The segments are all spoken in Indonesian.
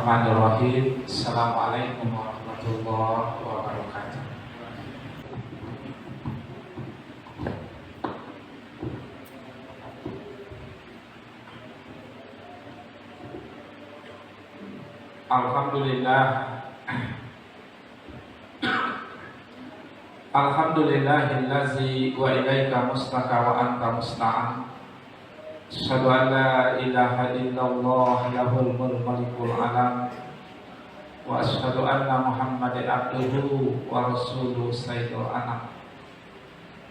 Bismillahirrahmanirrahim. Assalamualaikum warahmatullahi wabarakatuh. Alhamdulillah. Alhamdulillahillazi wa ilaika mustaka wa anta musta'an. Asyhadu an la ilaha illallah lahul malikul alam. Wa asyhadu anna Muhammadan abduhu wa rasuluhu sayyidul anam.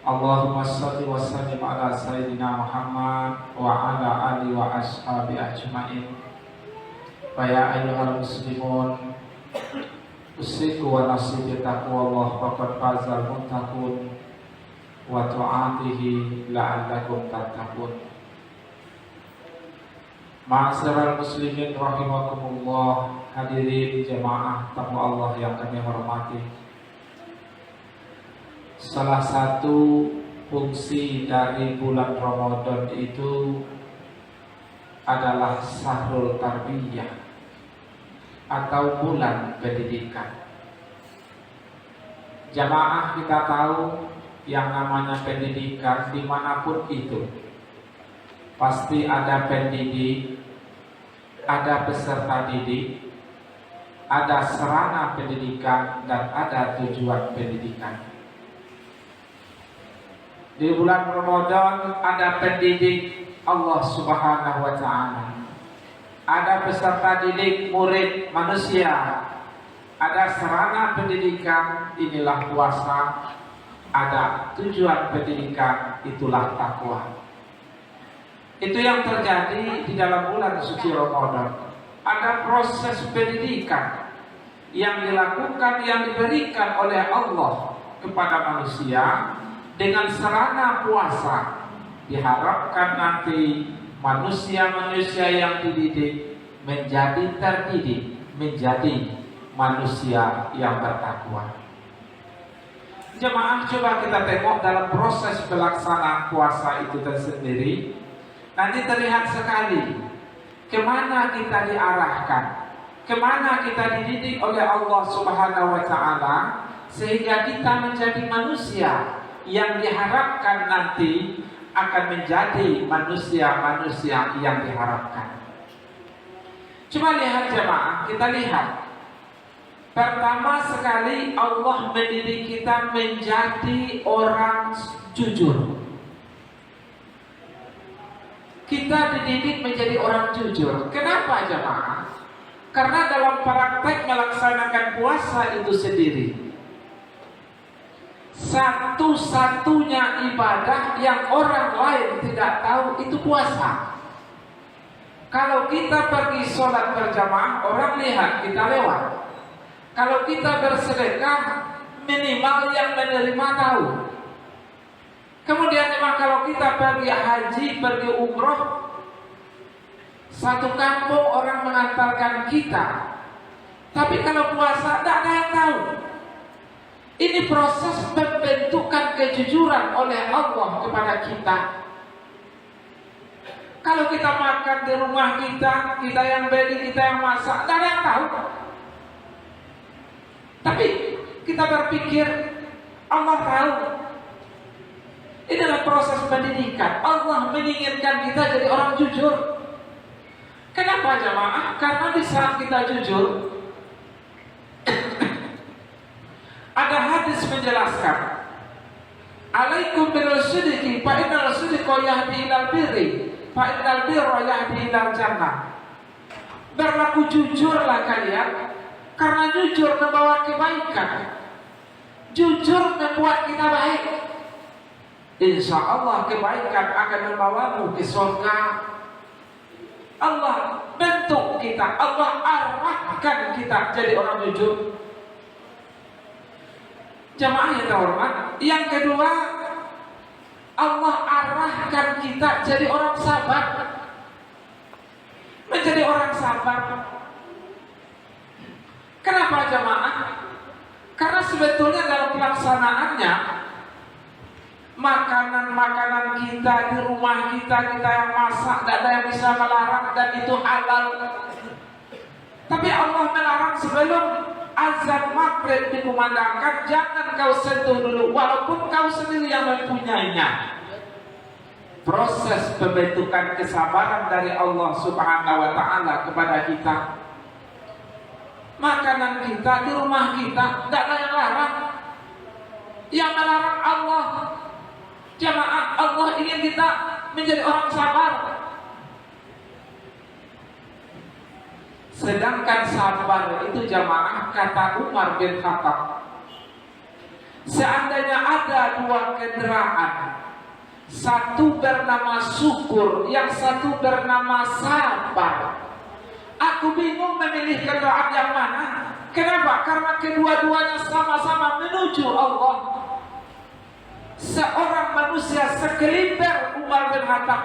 Allahumma shalli wa sallim ala sayyidina Muhammad wa ala alihi wa ashabi ajma'in. Fa ya ayyuhal muslimun, usiku wa nasibi taqwallah faqad fazal muttaqun wa ta'atihi la'allakum tattaqun. Ma'asyiral muslimin rahimakumullah, hadirin jemaah tamu Allah yang kami hormati. Salah satu fungsi dari bulan Ramadan itu adalah Syahrul Tarbiyah atau bulan pendidikan. Jamaah kita tahu yang namanya pendidikan dimanapun itu pasti ada pendidik, ada peserta didik, ada sarana pendidikan, dan ada tujuan pendidikan. Di bulan Ramadan ada pendidik Allah Subhanahu wa Ta'ala, ada peserta didik murid manusia, ada sarana pendidikan, inilah puasa, ada tujuan pendidikan, itulah takwa. Itu yang terjadi di dalam bulan suci Ramadan. Ada proses pendidikan yang dilakukan, yang diberikan oleh Allah kepada manusia dengan sarana puasa. Diharapkan nanti manusia-manusia yang dididik menjadi terdidik, menjadi manusia yang bertakwa. Jemaah, coba kita tengok dalam proses pelaksanaan puasa itu tersendiri. Nanti terlihat sekali kemana kita diarahkan, kemana kita dididik oleh Allah Subhanahu wa Ta'ala, sehingga kita menjadi manusia yang diharapkan nanti akan menjadi manusia-manusia yang diharapkan. Coba lihat jemaah, kita lihat. Pertama sekali Allah mendidik kita menjadi orang jujur. Kita dididik menjadi orang jujur. Kenapa jemaah? Karena dalam praktek melaksanakan puasa itu sendiri, satu-satunya ibadah yang orang lain tidak tahu itu puasa. Kalau kita pergi sholat berjamaah, orang lihat kita lewat. Kalau kita bersedekah, minimal yang menerima tahu. Kemudian memang kalau kita pergi haji, pergi umroh, satu kampung orang mengantarkan kita. Tapi kalau puasa, tidak ada yang tahu. Ini proses pembentukan kejujuran oleh Allah kepada kita. Kalau kita makan di rumah kita, kita yang beli, kita yang masak, tidak ada yang tahu. Tapi kita berpikir Allah tahu. Ini adalah proses pendidikan. Allah menginginkan kita jadi orang jujur. Kenapa jemaah? Karena di saat kita jujur, ada hadis menjelaskan, alaikum birrusydiki fa innal sidqa yahdi ilal birri fa innal birra yahdi ilal jannah. Berlaku jujurlah kalian, karena jujur membawa kebaikan. Jujur membuat kita baik. Insya Allah kebaikan akan membawamu ke surga. Allah bentuk kita, Allah arahkan kita jadi orang jujur. Jamaah yang terhormat, yang kedua, Allah arahkan kita jadi orang sabar. Menjadi orang sabar. Kenapa jamaah? Karena sebetulnya dalam pelaksanaannya, makanan-makanan kita di rumah kita yang masak, tidak ada yang bisa melarang, dan itu halal. Tapi Allah melarang sebelum azan maghrib dikumandangkan, jangan kau sentuh dulu, walaupun kau sendiri yang mempunyainya. Proses pembentukan kesabaran dari Allah Subhanahu wa Ta'ala kepada kita. Makanan kita di rumah kita tidak ada yang larang. Yang melarang Allah. Jamaah, Allah ingin kita menjadi orang sabar. Sedangkan sabar itu jamaah, kata Umar bin Khattab, seandainya ada dua kendaraan, satu bernama syukur, yang satu bernama sabar, aku bingung memilih kendaraan yang mana. Kenapa? Karena kedua-duanya sama-sama menuju Allah. Seorang manusia sekelintir Umar bin Khattab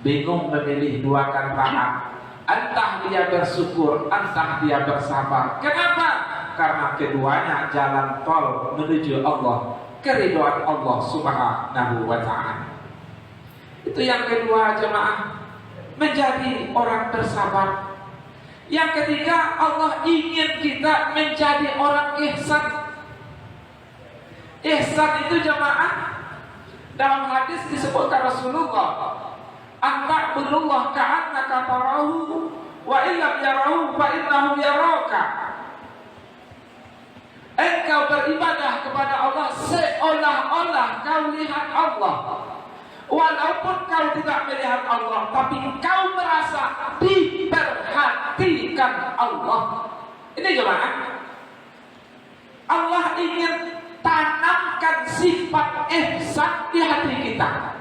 bingung memilih dua kendaraan. Entah dia bersyukur, entah dia bersabar. Kenapa? Karena keduanya jalan tol menuju Allah, keridhaan Allah Subhanahu wa Ta'ala. Itu yang kedua jemaah, menjadi orang bersabar. Yang ketiga, Allah ingin kita menjadi orang ihsan. Ihsan itu jemaah, dalam hadis disebutkan Rasulullah, Anta'budullah ka'annaka tarahu wa illam yarahu fa innahu yaraka. Engkau beribadah kepada Allah seolah-olah kau lihat Allah. Walaupun kau tidak melihat Allah, tapi kau merasa diperhatikan Allah. Ini jemaah, Allah ingin tanamkan sifat ihsan di hati kita.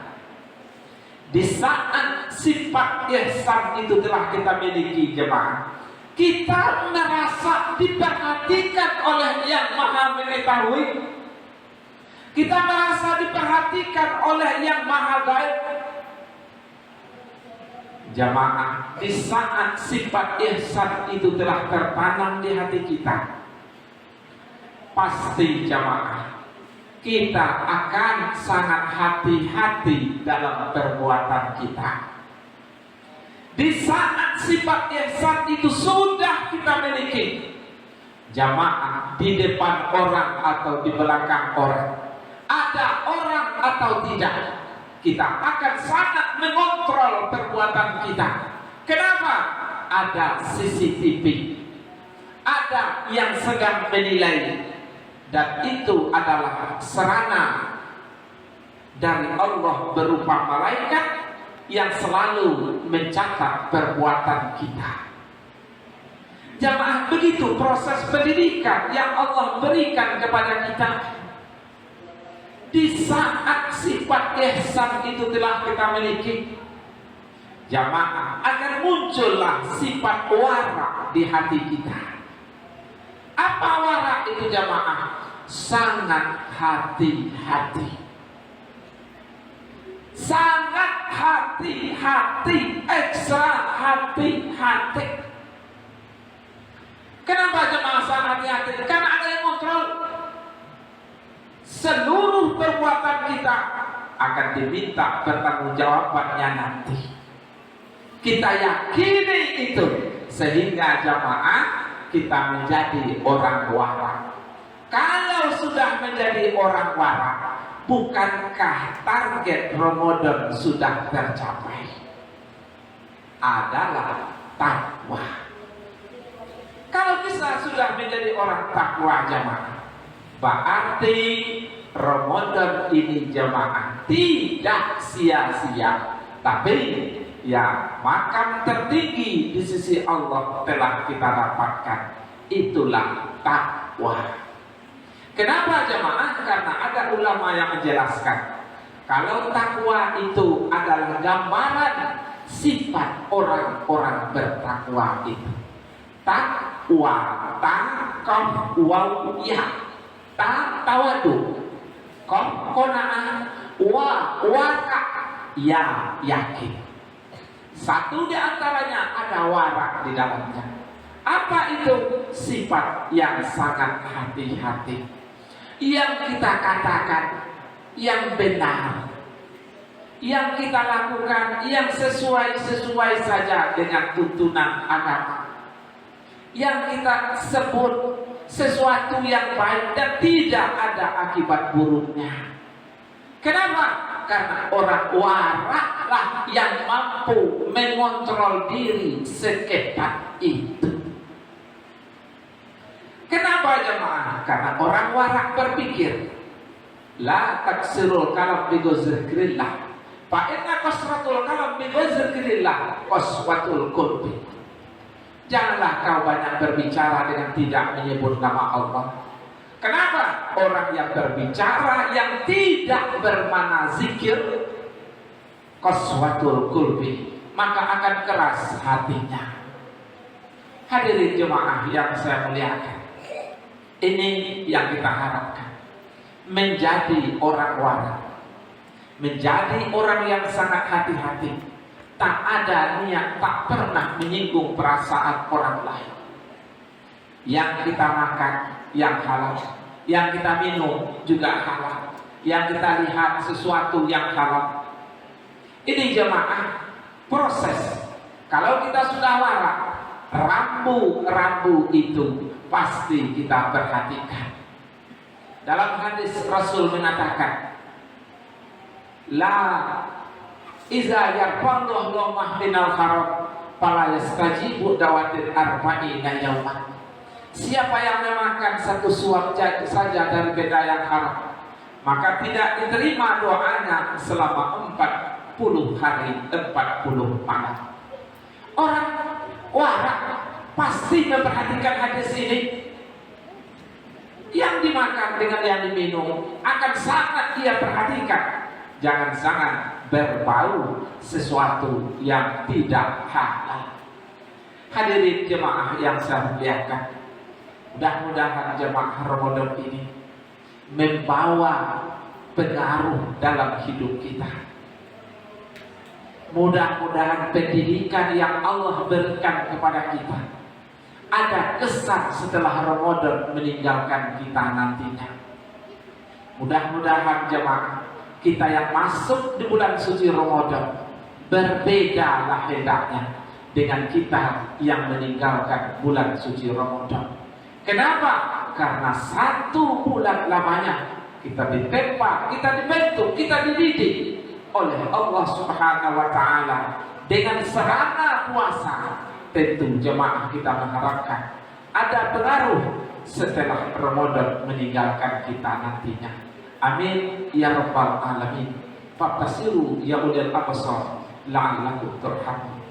Di saat sifat ihsan itu telah kita miliki jemaah, kita merasa diperhatikan oleh Yang Maha Mengetahui. Kita merasa diperhatikan oleh Yang Maha Gaib. Jemaah, di saat sifat ihsan itu telah tertanam di hati kita, pasti jemaah, kita akan sangat hati-hati dalam perbuatan kita. Di saat sifat ihsan itu sudah kita miliki, jamaah, di depan orang atau di belakang orang, ada orang atau tidak, kita akan sangat mengontrol perbuatan kita. Kenapa? Ada CCTV, ada yang sedang menilai. Dan itu adalah serana dari Allah berupa malaikat yang selalu mencatat perbuatan kita. Jamaah, begitu proses pendidikan yang Allah berikan kepada kita. Di saat sifat ihsan itu telah kita miliki, jamaah, akan muncullah sifat wara di hati kita. Apa wara itu jamaah? Sangat hati-hati. Sangat hati-hati, ekstra hati-hati. Kenapa jemaah sangat hati-hati? Karena ada yang kontrol. Seluruh perbuatan kita akan diminta pertanggungjawabannya nanti. Kita yakini itu, sehingga jemaah kita menjadi orang wara. Kalau sudah menjadi orang wara, bukankah target Ramadan sudah tercapai? Adalah takwa. Kalau kita sudah menjadi orang takwa jemaah, berarti Ramadan ini jemaah tidak sia-sia, tapi ya makam tertinggi di sisi Allah telah kita dapatkan. Itulah takwa. Kenapa jemaah? Karena ada ulama yang menjelaskan, kalau takwa itu adalah gambaran sifat orang-orang bertakwa itu. Takwa, takwa, ya, tawadu, kona'ah, wara, ya, yakin. Satu di antaranya ada wara di dalamnya. Apa itu? Sifat yang sangat hati-hati. Yang kita katakan yang benar, yang kita lakukan yang sesuai saja dengan tuntunan agama. yang kita sebut sesuatu yang baik dan tidak ada akibat buruknya. Kenapa? Karena orang waraklah yang mampu mengontrol diri seketat itu. Kenapa jemaah? Karena orang warak berpikir, la taksirul kalam bi dzikrillah, fa inna kasratul kalam bi dzikrillah qaswatul qulbi. Janganlah kau banyak berbicara dengan tidak menyebut nama Allah. Kenapa? Orang yang berbicara yang tidak bermana zikir, qaswatul qulbi, maka akan keras hatinya. Hadirin jemaah yang saya muliakan, ini yang kita harapkan. Menjadi orang warak, menjadi orang yang sangat hati-hati, tak ada niat, tak pernah menyinggung perasaan orang lain. Yang kita makan yang halal, yang kita minum juga halal, yang kita lihat sesuatu yang halal. Ini jemaah proses. Kalau kita sudah warak, rambu-rambu itu pasti kita perhatikan. Dalam hadis Rasul mengatakan, la iza yarfallahu lamah minal haram fala yastajibu dawatil arba'ina yauman. Siapa yang memakan satu suap saja dari benda yang haram, maka tidak diterima doanya selama 40 hari 40 malam. Orang warak pasti memperhatikan hadis ini. Yang dimakan dengan yang diminum akan sangat dia perhatikan. Jangan-jangan berbau sesuatu yang tidak halal. Hadirin jemaah yang saya muliakan, mudah-mudahan jemaah Ramadan ini membawa pengaruh dalam hidup kita. Mudah-mudahan pendidikan yang Allah berikan kepada kita ada kesan setelah Ramadan meninggalkan kita nantinya. Mudah-mudahan jemaah kita yang masuk di bulan suci Ramadan berbedalah hendaknya dengan kita yang meninggalkan bulan suci Ramadan. Kenapa? Karena 1 bulan lamanya kita ditempa, kita dibentuk, kita dididik oleh Allah Subhanahu wa Ta'ala dengan sarana puasa. Tentu jemaah kita mengharapkan ada pengaruh setelah Ramadan meninggalkan kita nantinya. Amin ya rabbal alamin. Fabtasiru ya ulil absar la'allakum turhamun.